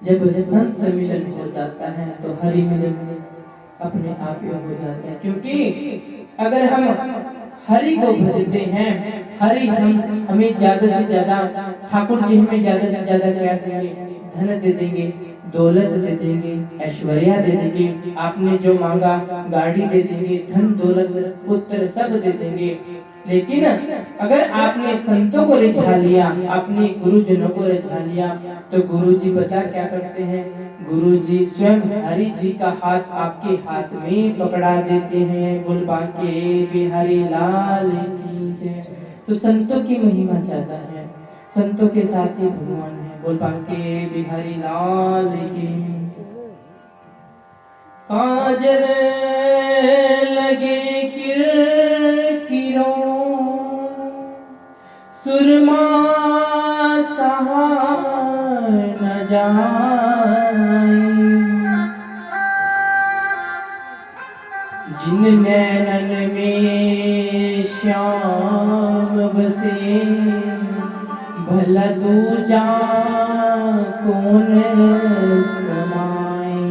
जब संत मिलन हो जाता है तो हरि मिलन अपने आप ही हो जाता है। क्योंकि अगर हम हरि को भजते हैं, हरि हमें ज्यादा से ज्यादा, ठाकुर जी हमें ज्यादा से ज्यादा क्या देंगे? धन दे देंगे, दौलत दे देंगे, ऐश्वर्या दे देंगे, आपने जो मांगा गाड़ी दे देंगे, धन दौलत पुत्र सब दे देंगे। लेकिन अगर आपने संतों को रिझा लिया, अपने गुरुजनों को रिझा लिया, तो गुरु जी पता क्या करते हैं? गुरु जी स्वयं हरि जी का हाथ आपके हाथ में पकड़ा देते हैं। बोल बांके बिहारी लाल की जय। तो संतों की महिमा ज्यादा है, संतों के साथ ही भगवान है। बोल बांके बिहारी लाल की। काजल लगे किरकिरो, सुरमा सहा न जाए, जिन नैनन में श्याम बसे, भला दूजा कौन समाए।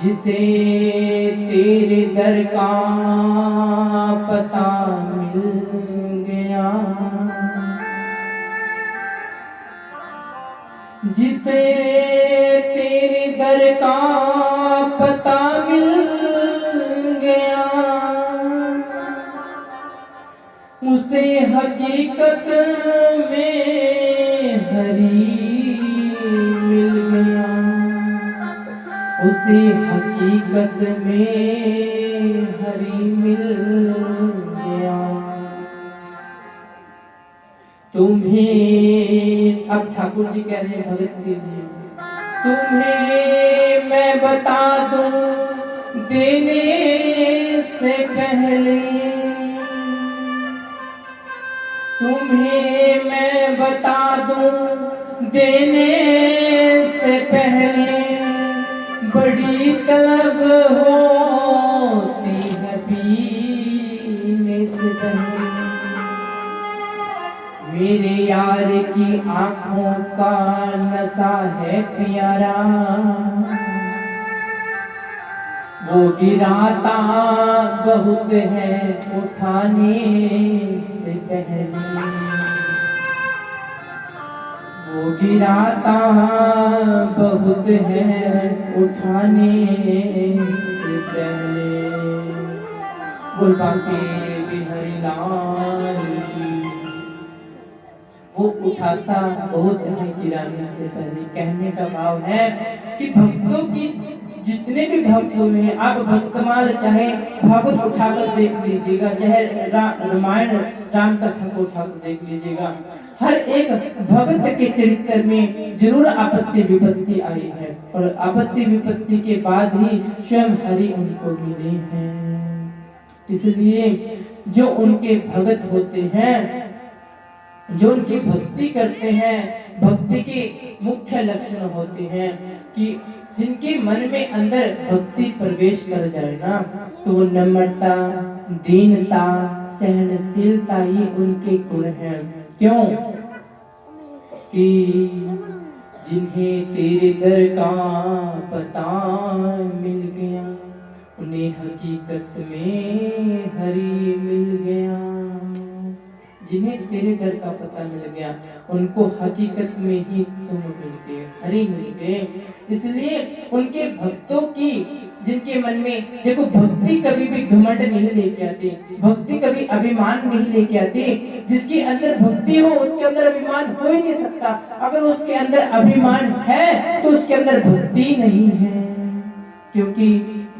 जिसे तेरे दर का पता मिल गया, जिसे तेरे दर का पता मिल गया, उसे हकीकत में हरि मिल गया, उसे हकीकत में हरि मिल गया। तुम्हें, अब ठाकुर जी कह रहे हैं भगत के लिए, तुम्हें मैं बता दूं देने से पहले, तुम्हें मैं बता दूं देने से पहले, बड़ी तलब होती है पीने से पहले। मेरे यार की आंखों का नशा है प्यारा, वो गिराता बहुत है उठाने से पहले, वो गिराता बहुत है उठाने से पहले। बोल बांके बिहारी लाल की। वो उठाता बहुत है गिराने से पहले। कहने का भाव है कि भक्तों की, जितने भी भक्त हुए हैं, आप भक्तमाल चाहे भागवत उठाकर देख लीजिएगा, चाहे रामायण राम कथा को उठाकर देख लीजिएगा, हर एक भक्त के चरित्र में जरूर आपत्ति विपत्ति आई है, और आपत्ति विपत्ति के बाद ही स्वयं हरि उनको मिले हैं। इसलिए जो उनके भगत होते हैं, जो उनकी भक्ति करते हैं, भक्ति के मुख्य लक्षण होते हैं कि जिनके मन में अंदर भक्ति प्रवेश कर जाए ना, तो वो नम्रता, दीनता, सहनशीलता ही उनके गुण हैं। क्यों? कि जिन्हें तेरे दर का पता मिल गया, उन्हें हकीकत में हरि मिल गया। जिन्हें तेरे दर का पता मिल गया, उनको हकीकत में ही तुम मिल गए, हरि मिल गए। इसलिए उनके भक्तों की, जिनके मन में, देखो भक्ति कभी भी घमंड नहीं लेके आती, भक्ति कभी अभिमान नहीं लेके आती। जिसके अंदर भक्ति हो उसके अंदर अभिमान हो ही नहीं सकता। अगर उसके अंदर अभिमान है तो उसके अंदर भक्ति नहीं है। क्योंकि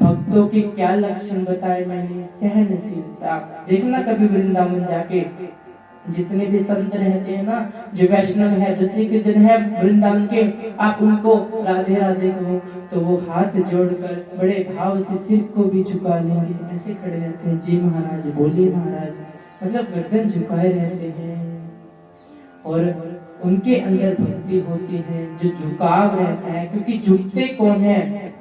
भक्तों के क्या लक्षण बताए मैंने? सहनशीलता। देखना कभी वृंदावन जाके, जितने भी संत रहते हैं ना, जो वैष्णव है, रसिक जन है वृंदावन के, आप उनको राधे राधे कहो तो वो हाथ जोड़कर बड़े भाव से सिर को भी झुका लेंगे, ऐसे खड़े रहते हैं, जी महाराज, बोलिए महाराज, मतलब गर्दन झुकाए रहते हैं। और उनके अंदर भक्ति होती है, जो झुकाव रहता है। क्योंकि झुकते कौन है?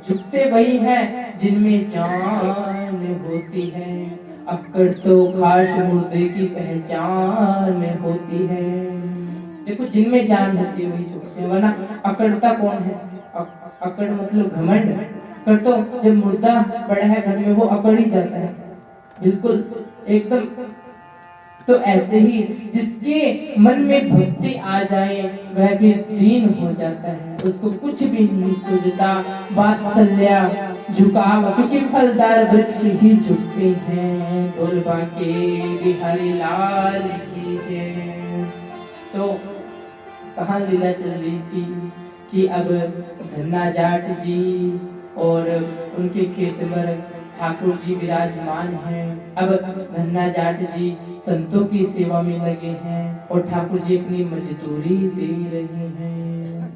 झुकते वही हैं जिनमें जान होती है। अक्कड़ तो खास मुर्दे की पहचान होती है। देखो जिनमें जान होती है वही झुकते हैं, वरना अकड़ता कौन है? अकड़ मतलब घमंड। अकड़ तो जब मुर्दा पड़ा है घर में वो अकड़ ही जाता है, बिल्कुल एकदम। तो ऐसे ही जिसके मन में भक्ति आ जाए वह फिर दीन हो जाता है, उसको कुछ भी नहीं सूझता। वात्सल्य झुकाव, क्योंकि फलदार वृक्ष ही झुकते हैं। बोल बाके बिहारी लाल की जय। तो कहाँ लीला चल रही थी कि अब धन्ना जाट जी और उनके खेत में ठाकुर जी विराजमान हैं। अब धन्ना जाट जी संतों की सेवा में लगे हैं और ठाकुर जी अपनी मजदूरी दे रहे हैं।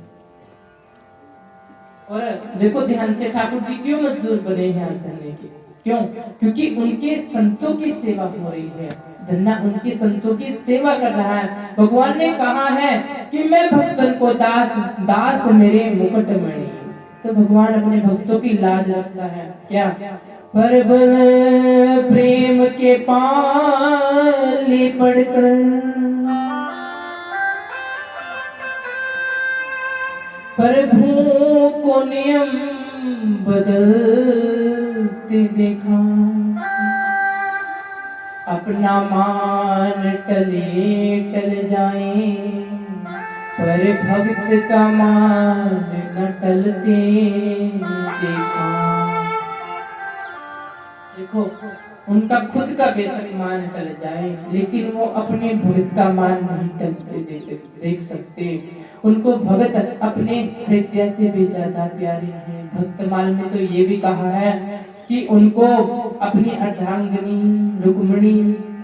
और देखो ध्यान से, ठाकुर जी क्यों मजदूर बने हैं धन्ने के? क्यों? क्योंकि उनके संतों की सेवा हो रही है। धन्ना उनके संतों की सेवा कर रहा है। भगवान ने कहा है कि मैं भक्तन को दास, दास मेरे मुकुटमणि। तो भगवान अपने भक्तों की लाज रखता है। क्या? परबल प्रेम के पाले पड़कर प्रभु को नियम बदलते देखा। अपना मान टले टल जाए पर भक्त का मान न टलते देखा। देखो उनका खुद का बेशक मान टल जाए लेकिन वो अपने भक्त का मान नहीं टलते देख सकते। उनको भगत अपने हृदय से भी ज्यादा प्यारे हैं। भक्तमाल में तो ये भी कहा है कि उनको अपनी अर्धांगिनी रुक्मिणी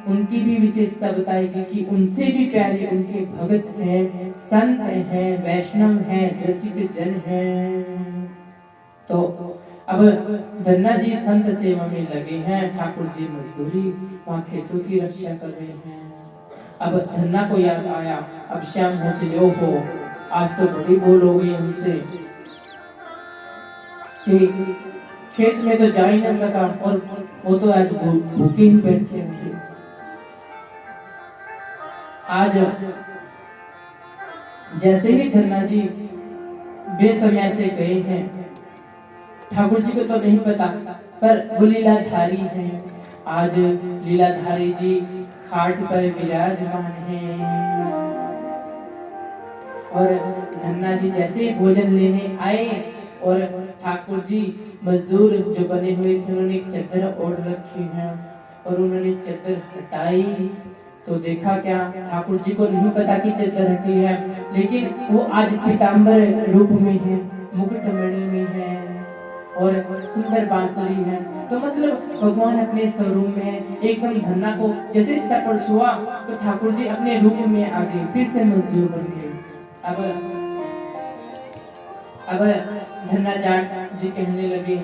उनकी भी विशेषता बताएगी कि उनसे भी प्यारे उनके भगत हैं, संत हैं, वैष्णव हैं, रसिक जन हैं। तो अब धन्ना जी संत सेवा में लगे हैं, ठाकुर जी मजदूरी वहाँ खेतों की रक्षा कर रहे हैं। अब धन्ना को याद आया, अब श्याम हो चले, ओहो आज तो बड़ी बोल हो गई हमसे कि खेत में तो जा ही ना सका और वो तो आज भूखे ही बैठे हैं। आज जैसे ही धन्ना जी बेसमय से गए हैं, ठाकुर जी को तो नहीं पता पर वो लीलाधारी हैं। आज लीलाधारी जी खाट पर विराजमान हैं और धन्ना जी जैसे भोजन लेने आए और ठाकुर जी मजदूर जो बने हुए थे उन्होंने एक चद्दर ओढ़ रखी है और उन्होंने चद्दर हटाई तो देखा क्या, ठाकुर जी को नहीं पता कि चद्दर हटी है, लेकिन वो आज पीताम्बर रूप में है, मुकुटमणि में है और सुंदर बांसुरी है। तो मतलब भगवान अपने स्वरूप में एकदम धन्ना को जैसे स्पर्श हुआ तो ठाकुर जी अपने रूप में आ गए, फिर से मजदूर बन गए। अब धन्ना जाट जी कहने लगे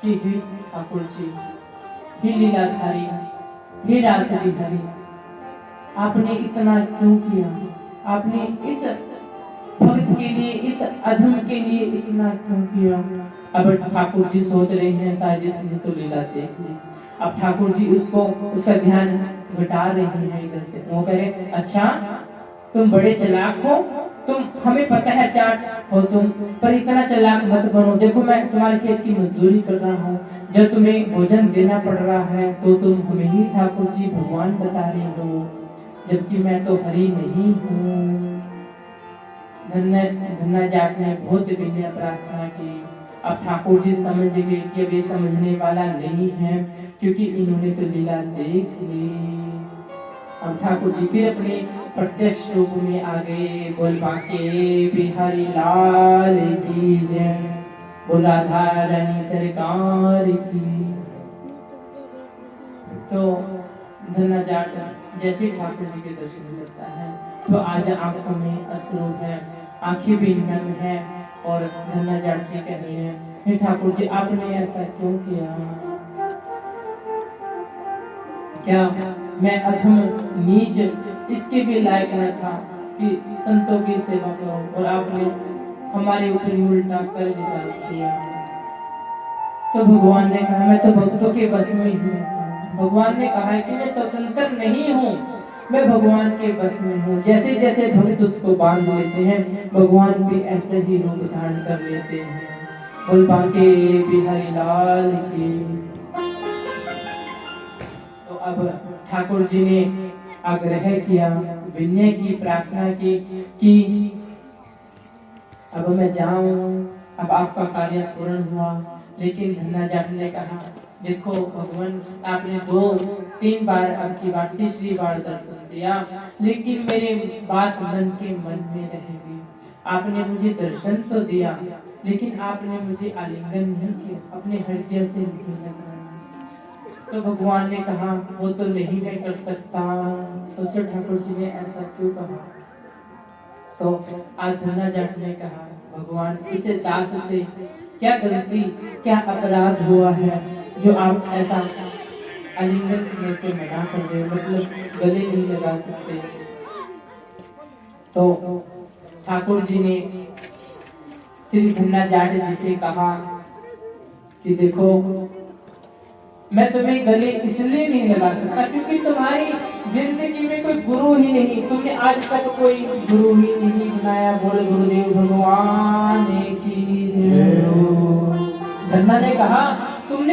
कि हे ठाकुर जी, हे लीलाधारी, हे रासलीधारी, आपने इतना क्यों किया? आपने इस भक्त के लिए, इस अधम के लिए इतना क्यों किया? अब ठाकुर जी सोच रहे हैं शायद इसने तो लीला देख ली। अब ठाकुर जी उसका ध्यान घटा रहे हैं इधर से। वो कह रहे अच्छा तुम बड़े चालाक हो, तुम हमें पता है चाट हो तुम, पर इतना चालाक मत बनो। देखो मैं तुम्हारे खेत की मजदूरी कर रहा हूँ, जब तुम्हें भोजन देना पड़ रहा है तो तुम हमें ही ठाकुर जी भगवान बता रहे हो, जबकि मैं तो हरि नहीं हूँ। धन्ना जाट ने बहुत विनय प्रार्थना की। अब ठाकुर जी समझ गए कि अब ये समझने वाला नहीं है क्योंकि इन्होंने तो लीला देख ली। अब ठाकुर जी फिर अपने प्रत्यक्ष रूप में आ गए। बोल बाके बिहारी लाल की जय, बोल राधा रानी सरकार की। तो धन्ना जाट जैसे ठाकुर जी के दर्शन करता है तो आज आंखों में अश्रु है, आंखें भी नम है और धन्ना जाट जी कह रहे हैं हे ठाकुर जी आपने ऐसा क्यों किया? क्या मैं अधम नीच इसके भी लायक न था कि संतों की सेवा करूं और आपने हमारे ऊपर उल्टा कर्ज डाल दिया? तो भगवान ने कहा मैं तो भक्तों के बस में ही रहता हूं। भगवान ने कहा है कि मैं स्वतंत्र नहीं हूँ, मैं भगवान के बस में हूँ। जैसे जैसे भक्त उसको बांध लेते हैं, भगवान भी ऐसे ही रूप धारण कर लेते हैं। बोल बांके बिहारी लाल की। तो अब ठाकुर जी ने आग्रह किया, विनय की, प्रार्थना की कि अब मैं जाऊं, अब आपका कार्य पूर्ण हुआ। लेकिन धन्ना जाट ने कहा, देखो भगवान, आपने 2-3 बार, अब की बार तीसरी बार दर्शन दिया, लेकिन मेरे बात मन के मन में रहेगी। आपने मुझे दर्शन तो दिया, लेकिन आपने मुझे आलिंगन नहीं किया, अपने हृदय से नहीं लगाया। तो भगवान ने कहा, वो तो नहीं मैं कर सकता। सोचो ठाकुर जी ने ऐसा क्यों कहा। तो आज धन्ना जाट ने कहा, भगवान, इसे दास से क्या गलती, क्या अपराध हुआ है जो आप ऐसा आलिंगन करने से मना कर रहे, मतलब गले नहीं लगा सकते। तो ठाकुर जी ने श्री धन्ना जाट जी से कहा कि देखो, मैं तुम्हें गले इसलिए नहीं लगा सकता क्योंकि तुम्हारी जिंदगी में कोई गुरु ही नहीं, तुमने आज तक कोई गुरु ही नहीं बनाया। बोले गुरुदेव भगवान की जय। धन्ना ने कहा,